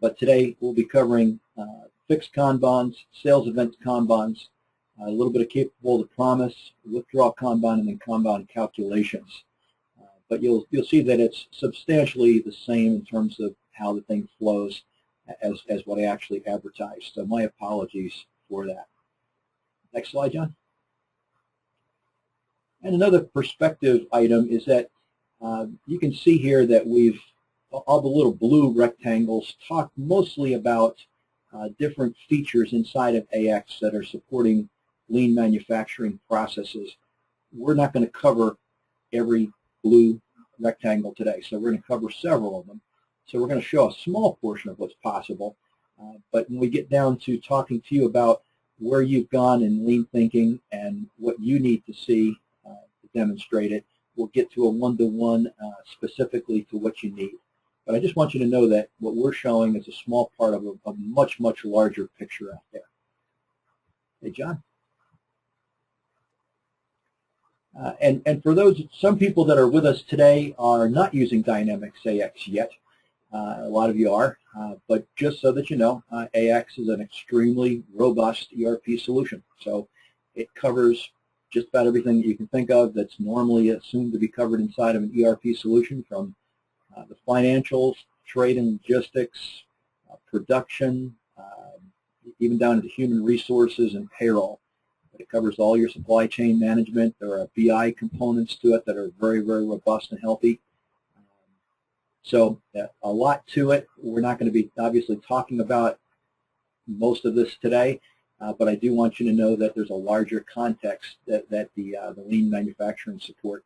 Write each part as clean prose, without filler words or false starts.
But today we'll be covering fixed Kanbans, sales event Kanbans, a little bit of capable to promise, withdrawal Kanban, and then Kanban calculations. But you'll see that it's substantially the same in terms of how the thing flows as what I actually advertised. So my apologies for that. Next slide, John. And another perspective item is that you can see here that we've, all the little blue rectangles talk mostly about different features inside of AX that are supporting lean manufacturing processes. We're not going to cover every blue rectangle today, so we're going to cover several of them. So we're going to show a small portion of what's possible, but when we get down to talking to you about where you've gone in lean thinking and what you need to see to demonstrate it, we'll get to a one-to-one specifically to what you need. But I just want you to know that what we're showing is a small part of a much, much larger picture out there. Hey, John? And for those, some people that are with us today are not using Dynamics AX yet. A lot of you are, but just so that you know, AX is an extremely robust ERP solution. So it covers just about everything that you can think of that's normally assumed to be covered inside of an ERP solution, from the financials, trade and logistics, production, even down to the human resources and payroll. But it covers all your supply chain management. There are BI components to it that are very, very robust and healthy. So a lot to it. We're not going to be obviously talking about most of this today, but I do want you to know that there's a larger context that the lean manufacturing support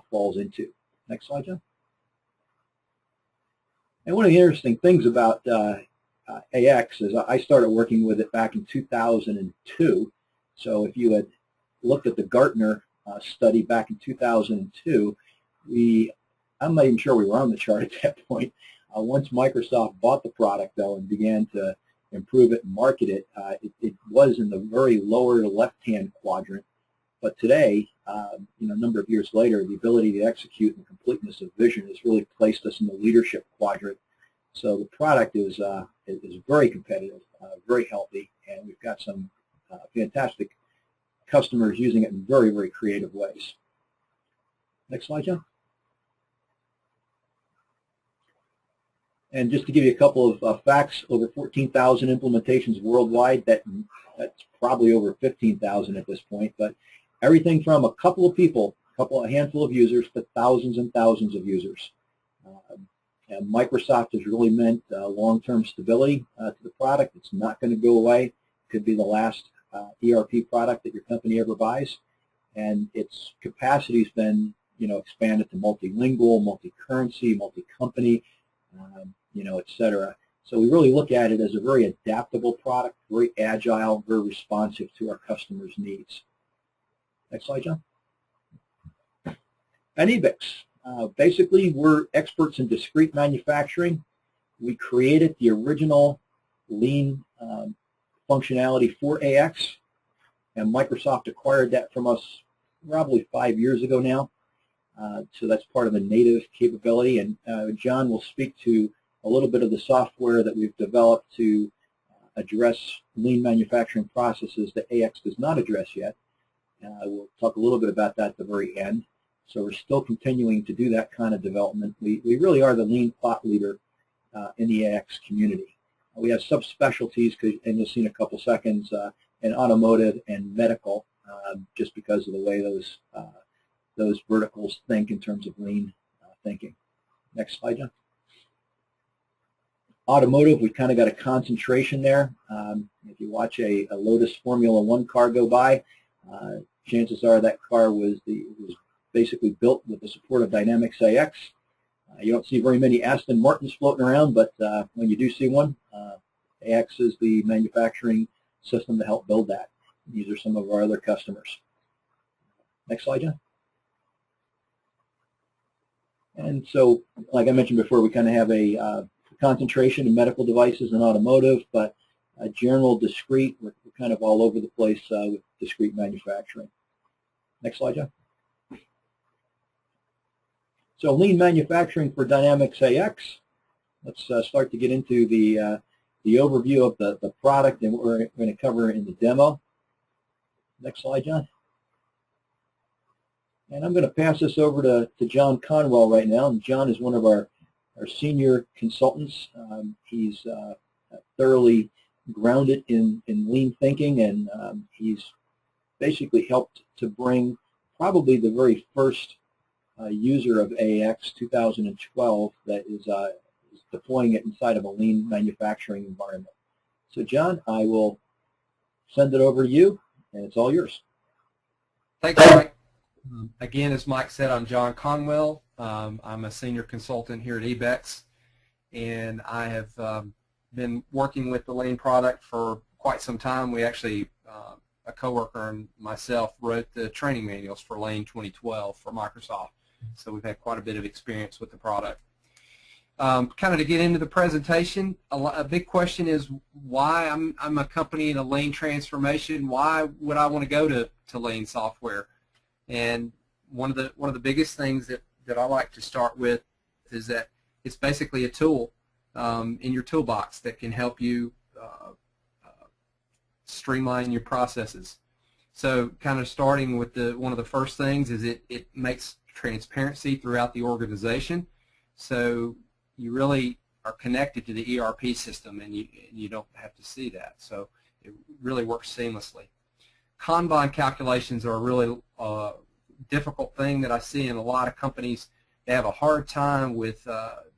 falls into. Next slide, John. And one of the interesting things about AX is I started working with it back in 2002. So if you had looked at the Gartner study back in 2002, I'm not even sure we were on the chart at that point. Once Microsoft bought the product, though, and began to improve it and market it, it was in the very lower left-hand quadrant. But today, a number of years later, the ability to execute and completeness of vision has really placed us in the leadership quadrant. So the product is very competitive, very healthy, and we've got some fantastic customers using it in very, very creative ways. Next slide, John. And just to give you a couple of facts, over 14,000 implementations worldwide. That's probably over 15,000 at this point. But everything from a couple of people, a handful of users, to thousands and thousands of users. And Microsoft has really meant long-term stability to the product. It's not going to go away. It could be the last ERP product that your company ever buys. And its capacity has been, expanded to multilingual, multi-currency, multi-company, et cetera. So we really look at it as a very adaptable product, very agile, very responsive to our customers' needs. Next slide, John. And eBECS. Basically, we're experts in discrete manufacturing. We created the original lean functionality for AX, and Microsoft acquired that from us probably 5 years ago now. So that's part of a native capability, and John will speak to a little bit of the software that we've developed to address lean manufacturing processes that AX does not address yet. We'll talk a little bit about that at the very end. So we're still continuing to do that kind of development. We really are the lean thought leader in the AX community. We have subspecialties, and you'll see in a couple seconds, in automotive and medical, just because of the way those verticals think in terms of lean thinking. Next slide, John. Automotive, we've kind of got a concentration there. If you watch a Lotus Formula One car go by, chances are that car was basically built with the support of Dynamics AX. You don't see very many Aston Martins floating around, but when you do see one, AX is the manufacturing system to help build that. These are some of our other customers. Next slide, John. And so, like I mentioned before, we kind of have a concentration in medical devices and automotive, but general discrete, we're kind of all over the place with discrete manufacturing. Next slide, John. So lean manufacturing for Dynamics AX. let's start to get into the overview of the product and what we're going to cover in the demo. Next slide, John. And I'm going to pass this over to John Conwell right now. And John is one of our senior consultants. He's thoroughly grounded in lean thinking, and he's basically helped to bring probably the very first user of AECS 2012 that is deploying it inside of a lean manufacturing environment. So John, I will send it over to you, and it's all yours. Thanks, Mike. Again, as Mike said, I'm John Conwell. I'm a senior consultant here at eBECS, and I have been working with the Lean product for quite some time. We actually, a coworker and myself, wrote the training manuals for Lean 2012 for Microsoft, so we've had quite a bit of experience with the product. Kind of to get into the presentation, a big question is why I'm a company in a Lean transformation. Why would I want to go to Lean software? And one of the biggest things that I like to start with is that it's basically a tool in your toolbox that can help you streamline your processes. So kind of starting with one of the first things is it makes transparency throughout the organization. So you really are connected to the ERP system, and you don't have to see that. So it really works seamlessly. Kanban calculations are a really difficult thing that I see in a lot of companies. They have a hard time with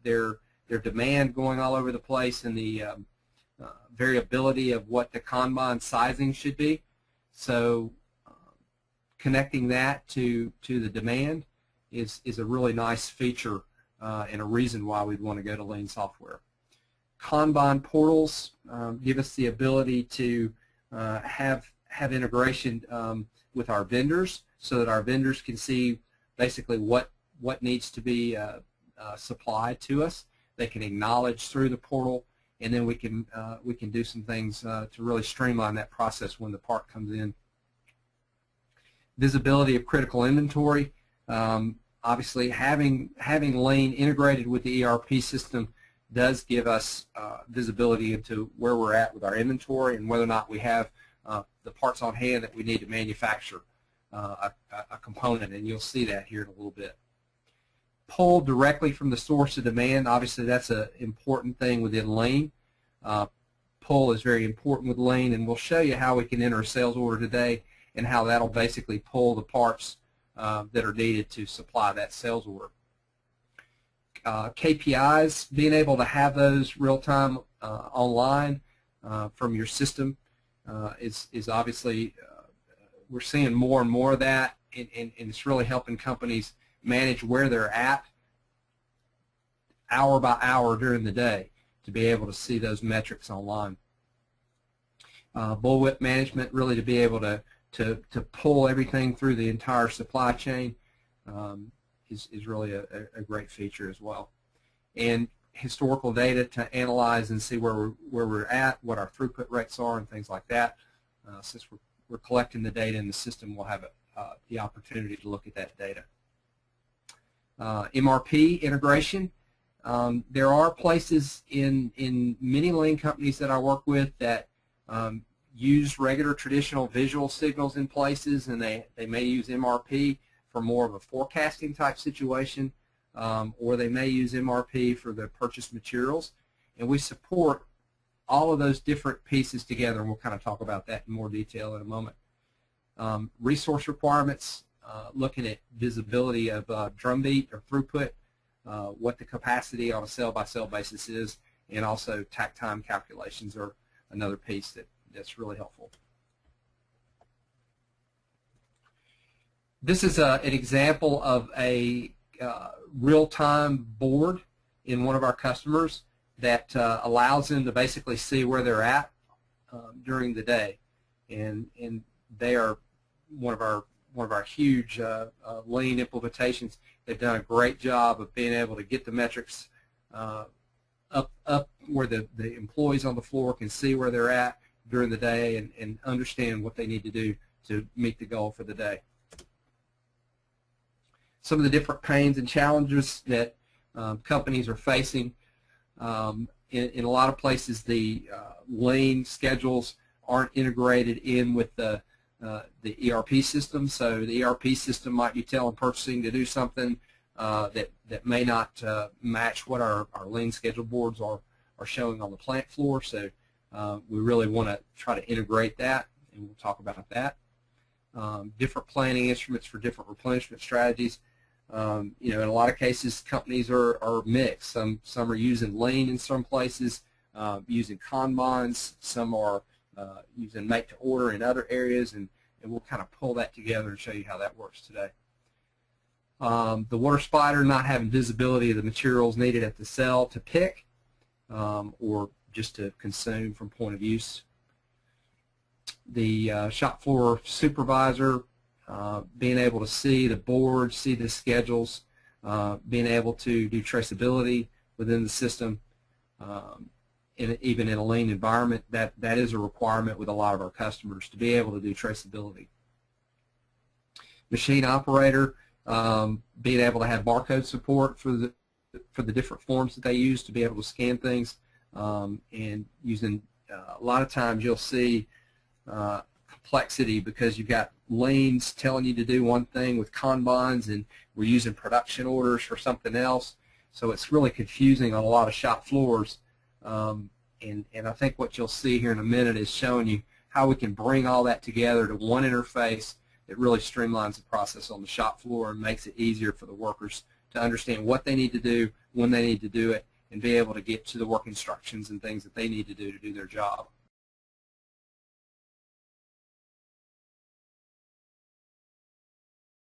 their demand going all over the place and the variability of what the Kanban sizing should be. So connecting that to the demand is a really nice feature and a reason why we'd want to go to Lean software. Kanban portals give us the ability to have integration with our vendors, so that our vendors can see basically what needs to be supplied to us. They can acknowledge through the portal, and then we can do some things to really streamline that process when the part comes in. Visibility of critical inventory. Obviously, having Lean integrated with the ERP system does give us visibility into where we're at with our inventory and whether or not we have the parts on hand that we need to manufacture a component, and you'll see that here in a little bit. Pull directly from the source of demand. Obviously, that's an important thing within Lean. Pull is very important with Lean, and we'll show you how we can enter a sales order today and how that'll basically pull the parts that are needed to supply that sales order. KPIs, being able to have those real-time online from your system is obviously, we're seeing more and more of that, and it's really helping companies manage where they're at hour by hour during the day to be able to see those metrics online. Bullwhip management, really to be able to pull everything through the entire supply chain is really a great feature as well. And historical data to analyze and see where we're at, what our throughput rates are, and things like that. Since we're collecting the data in the system, we'll have the opportunity to look at that data. MRP integration. There are places in many Lean companies that I work with that use regular traditional visual signals in places, and they may use MRP for more of a forecasting type situation, or they may use MRP for the purchase materials, and we support all of those different pieces together, and we'll kind of talk about that in more detail in a moment. Resource requirements, looking at visibility of drumbeat or throughput, what the capacity on a cell-by-cell basis is, and also tack time calculations are another piece that's really helpful. This is an example of a real-time board in one of our customers that allows them to basically see where they're at during the day, and they are one of our huge Lean implementations. They've done a great job of being able to get the metrics up where the employees on the floor can see where they're at during the day and understand what they need to do to meet the goal for the day. Some of the different pains and challenges that companies are facing. In a lot of places, the Lean schedules aren't integrated in with the ERP system, so the ERP system might be telling purchasing to do something that may not match what our Lean schedule boards are showing on the plant floor. So we really want to try to integrate that, and we'll talk about that. Different planning instruments for different replenishment strategies. In a lot of cases, companies are mixed. Some are using Lean in some places, using Kanbans. Some are using make to order in other areas, and we'll kind of pull that together and show you how that works today. The water spider not having visibility of the materials needed at the cell to pick or just to consume from point of use. The shop floor supervisor being able to see the boards, see the schedules, being able to do traceability within the system, even in a Lean environment, that is a requirement with a lot of our customers to be able to do traceability. Machine operator, being able to have barcode support for the different forms that they use to be able to scan things, and using a lot of times you'll see complexity because you've got Leans telling you to do one thing with Kanbans, and we're using production orders for something else. So it's really confusing on a lot of shop floors. And I think what you'll see here in a minute is showing you how we can bring all that together to one interface that really streamlines the process on the shop floor and makes it easier for the workers to understand what they need to do, when they need to do it, and be able to get to the work instructions and things that they need to do their job.